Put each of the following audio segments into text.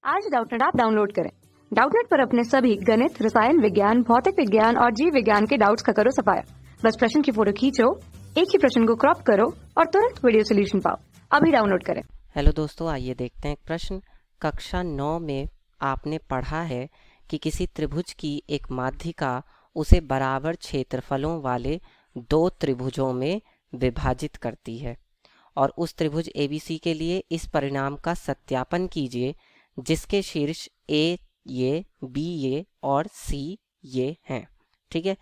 आज Doubtnut app download करें। Doubtnut पर अपने सभी गणित, रसायन विज्ञान, भौतिक विज्ञान और जीव विज्ञान के डाउट्स का करो सफाया। बस प्रश्न की फोटो खींचो, एक ही प्रश्न को क्रॉप करो और तुरंत वीडियो सोल्यूशन पाओ। अभी डाउनलोड करें। हेलो दोस्तों, आइए देखते हैं एक प्रश्न। कक्षा 9 में आपने पढ़ा है कि किसी त्रिभुज की एक माध्यिका उसे बराबर क्षेत्रफलों वाले दो त्रिभुजों में विभाजित करती है और उस त्रिभुज ABC के लिए इस परिणाम का सत्यापन कीजिए जिसके शीर्ष A ये, B ये और C ये हैं। ठीक है,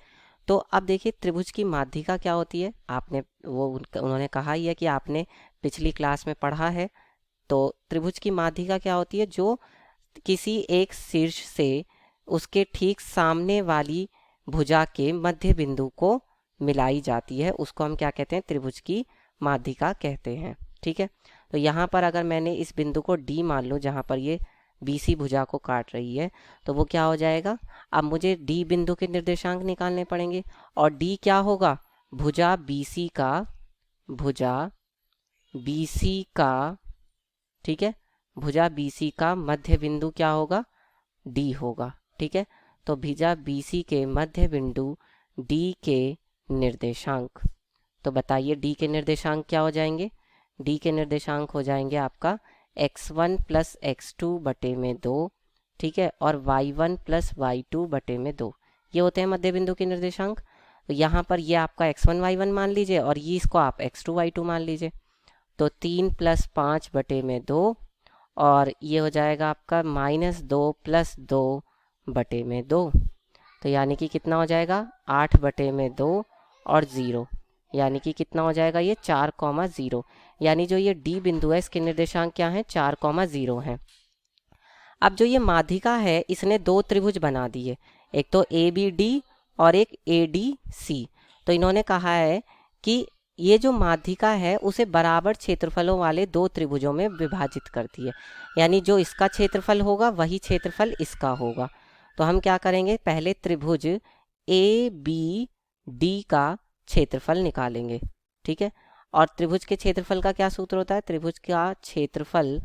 तो अब देखिए त्रिभुज की माध्यिका क्या होती है। आपने उन्होंने कहा ही है कि आपने पिछली क्लास में पढ़ा है। तो त्रिभुज की माध्यिका क्या होती है? जो किसी एक शीर्ष से उसके ठीक सामने वाली भुजा के मध्य बिंदु को मिलाई जाती है, उसको हम क्या कहते हैं? त्रिभुज की माध्यिका कहते हैं। ठीक है, तो यहाँ पर अगर मैंने इस बिंदु को D मान लूँ, जहाँ पर ये BC भुजा को काट रही है, तो वो क्या हो जाएगा? अब मुझे D बिंदु के निर्देशांक निकालने पड़ेंगे और D क्या होगा? भुजा BC का ठीक है, भुजा BC का मध्य बिंदु क्या होगा? D होगा। ठीक है, तो भुजा BC के मध्य बिंदु D के निर्देशांक, तो बताइए D के निर्देशांक क्या हो जाएंगे? D के निर्देशांक हो जाएंगे आपका x1 प्लस x2 बटे में 2, ठीक है, और y1 प्लस y2 बटे में 2। ये होते हैं मध्य बिंदु के निर्देशांक। तो यहाँ पर ये आपका x1 y1 मान लीजिए और ये इसको आप x2 y2 मान लीजिए। तो 3 प्लस 5 बटे में 2 और ये हो जाएगा आपका -2 प्लस 2 बटे में 2। तो यानी कि कितना हो जाएगा? 8 बटे में 2 और 0, यानी कि कितना हो जाएगा? ये 4,0। यानी जो ये D बिंदु है इसके निर्देशांक क्या हैं? 4,0 हैं। अब जो ये माध्यिका है इसने दो त्रिभुज बना दिए, एक तो ABD और एक ADC। तो इन्होंने कहा है कि ये जो माध्यिका है उसे बराबर क्षेत्रफलों वाले दो त्रिभुजों में विभाजित करती है, यानी जो इसका क्षेत्रफल होगा वही क्षेत्रफल इसका होगा। तो हम क्या करेंगे? पहले त्रिभुज ABD का क्षेत्रफल निकालेंगे। ठीक है, और त्रिभुज के क्षेत्रफल का क्या सूत्र होता है? त्रिभुज का क्षेत्रफल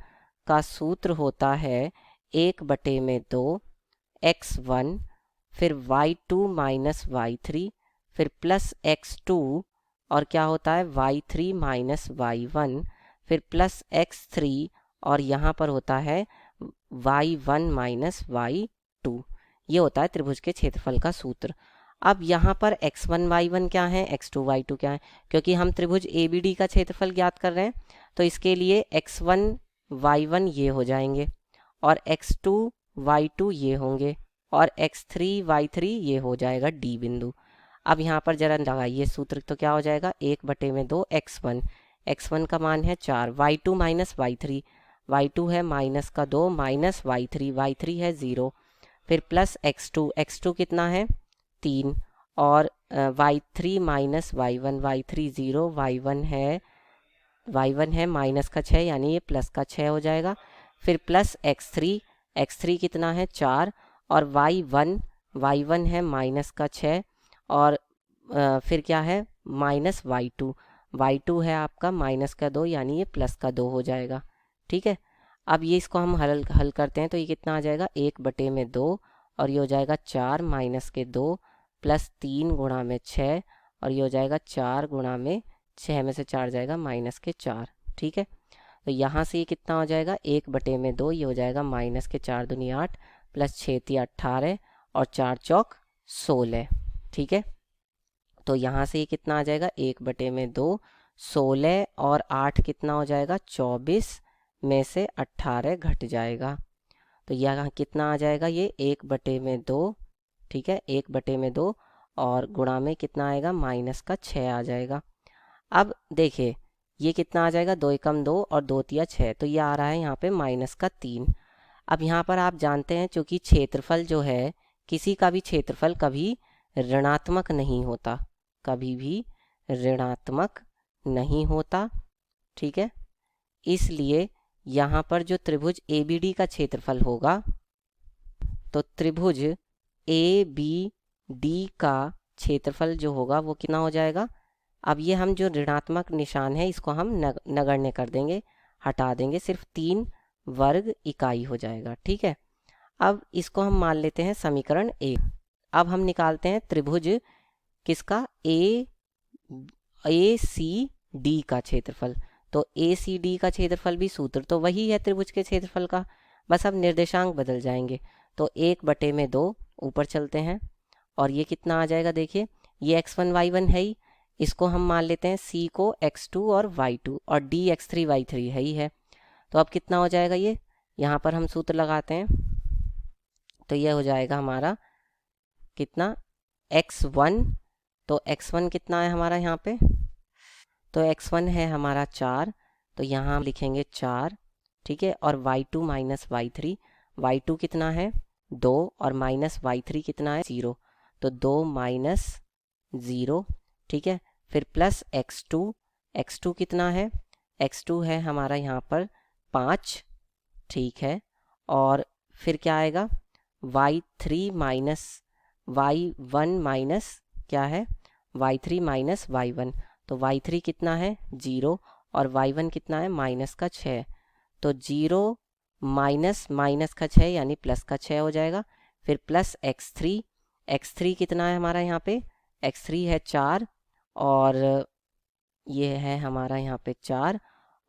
का सूत्र होता है 1/2 x1 फिर y2 माइनस y3 फिर प्लस x2 और क्या होता है? y3 माइनस y1 फिर प्लस x3 और यहाँ पर होता है y1 माइनस y2। ये होता है त्रिभुज के क्षेत्रफल का सूत्र। अब यहाँ पर x1 y1 क्या है, x2 y2 क्या है? क्योंकि हम त्रिभुज ABD का क्षेत्रफल ज्ञात कर रहे हैं तो इसके लिए x1 y1 ये हो जाएंगे और x2 y2 ये होंगे और x3 y3 ये हो जाएगा D बिंदु। अब यहाँ पर जरा लगाइए सूत्र, तो क्या हो जाएगा? 1/2 x1 का मान है 4, y2 माइनस y3 है -2 माइनस y3 है 0, फिर प्लस x2 कितना है? 3 और y3 माइनस y3 0, y1 है -6 यानी ये प्लस का 6 हो जाएगा, फिर प्लस x3 कितना है? 4 और y1 है -6 और फिर क्या है? माइनस y2 है आपका -2 यानी ये प्लस का 2 हो जाएगा। ठीक है, अब ये इसको हम हल करते हैं तो ये कितना आ जाएगा? 1/2 और ये हो जाएगा 4 माइनस के 2 प्लस 3 गुणा में 6 और ये हो जाएगा 4 गुणा में 6 में से 4 जाएगा -4। ठीक है, तो यहाँ से ये कितना हो जाएगा? 1/2 ये हो जाएगा -4 दूनी 8 प्लस 6 × 18 और 4 चौक 16। ठीक है, तो यहाँ से ये कितना आ जाएगा? 1/2 16 और 8 कितना हो जाएगा? 24 में से 18 घट जाएगा। तो यहाँ कितना आ जाएगा? ये 1/2। ठीक है, 1/2 और गुणा में कितना आएगा? -6 आ जाएगा। अब देखिए ये कितना आ जाएगा? 2 एकम 2 और 2 तिया 6, तो ये आ रहा है यहाँ पे -3। अब यहाँ पर आप जानते हैं चूँकि क्षेत्रफल जो है, किसी का भी क्षेत्रफल कभी ऋणात्मक नहीं होता, कभी भी ऋणात्मक नहीं होता। ठीक है, इसलिए यहाँ पर जो त्रिभुज ABD का क्षेत्रफल होगा, तो त्रिभुज ABD का क्षेत्रफल जो होगा वो कितना हो जाएगा? अब ये हम जो ऋणात्मक निशान है इसको हम नगण्य कर देंगे, हटा देंगे, सिर्फ 3 वर्ग इकाई हो जाएगा। ठीक है, अब इसको हम मान लेते हैं समीकरण 1। अब हम निकालते हैं त्रिभुज किसका, ए सी डी का क्षेत्रफल। तो ए सी डी का क्षेत्रफल भी सूत्र तो वही है त्रिभुज के क्षेत्रफल का, बस अब निर्देशांक बदल जाएंगे। तो 1/2 ऊपर चलते हैं और ये कितना आ जाएगा, देखिए ये x1 y1 है ही, इसको हम मान लेते हैं c को x2 और y2 और d x3 y3 है ही है। तो अब कितना हो जाएगा, ये यहाँ पर हम सूत्र लगाते हैं तो ये हो जाएगा हमारा कितना x1। तो x1 कितना है हमारा यहाँ पे, तो x1 है हमारा 4, तो यहाँ हम लिखेंगे 4। ठीक है, और y2 माइनस y3, y2 कितना है 2 और माइनस y3 कितना है 0, तो 2 माइनस 0। ठीक है, फिर प्लस x2, x2 कितना है, x2 है हमारा यहाँ पर 5। ठीक है, और फिर क्या आएगा y3 माइनस y1 माइनस क्या है y3 माइनस y1, तो y3 कितना है 0 और y1 कितना है माइनस का 6, तो 0 माइनस माइनस का 6 यानी प्लस का 6 हो जाएगा। फिर प्लस x3, x3 कितना है हमारा यहाँ पे, x3 है 4 और ये है हमारा यहाँ पे 4,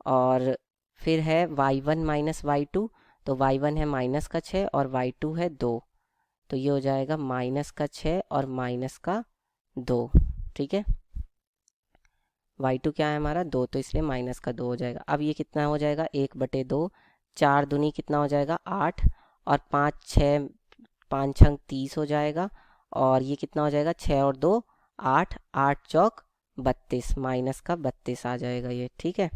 और फिर है y1 माइनस y2, तो y1 है माइनस का 6 और y2 है 2, तो ये हो जाएगा माइनस का 6 और माइनस का 2। ठीक है, y2 क्या है हमारा 2, तो इसलिए माइनस का 2 हो जाएगा। अब ये कितना हो जाएगा 1/2, 4 दूनी कितना हो जाएगा 8 और 5 छंग 30 हो जाएगा, और ये कितना हो जाएगा 6 और 2 8, 8 चौक 32, माइनस का 32 आ जाएगा ये। ठीक है,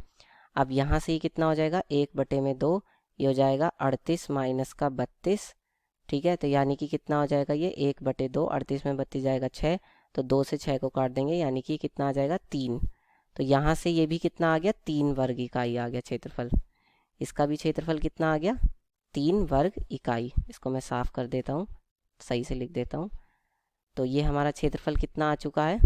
अब यहाँ से ये कितना हो जाएगा 1/2, ये हो जाएगा 38 माइनस का 32। ठीक है, तो यानी कि कितना हो जाएगा ये 1/2, 38 में 32 जाएगा 6, तो 2 से 6 को काट देंगे यानी कि कितना आ जाएगा 3। तो यहाँ से ये भी कितना आ गया 3 वर्ग इकाई आ गया क्षेत्रफल, इसका भी क्षेत्रफल कितना आ गया 3 वर्ग इकाई। इसको मैं साफ कर देता हूँ, सही से लिख देता हूँ। तो ये हमारा क्षेत्रफल कितना आ चुका है,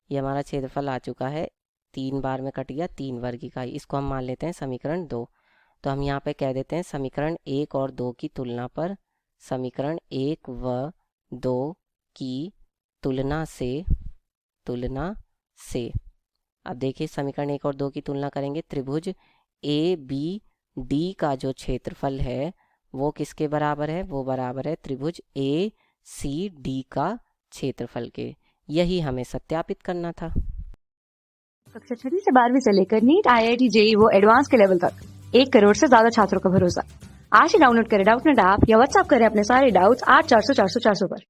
ये हमारा क्षेत्रफल आ चुका है 3 बार में कट गया 3 वर्ग इकाई। इसको हम मान लेते हैं समीकरण 2। तो हम यहाँ पे कह देते हैं समीकरण 1 और 2 की तुलना पर, समीकरण 1 व 2 की तुलना से अब देखिए समीकरण 1 और 2 की तुलना करेंगे। त्रिभुज ए बी डी का जो क्षेत्रफल है वो किसके बराबर है, वो बराबर है त्रिभुज ए सी डी का क्षेत्रफल के। यही हमें सत्यापित करना था। कक्षा 6 से 12वीं से लेकर नीट, IIT, JEE वो एडवांस के लेवल तक 1 करोड़ से ज्यादा छात्रों का भरोसा। आज ही डाउनलोड करें डाउटनेट ऐप या व्हाट्सएप करें अपने सारे डाउट्स 8400 400 400 पर।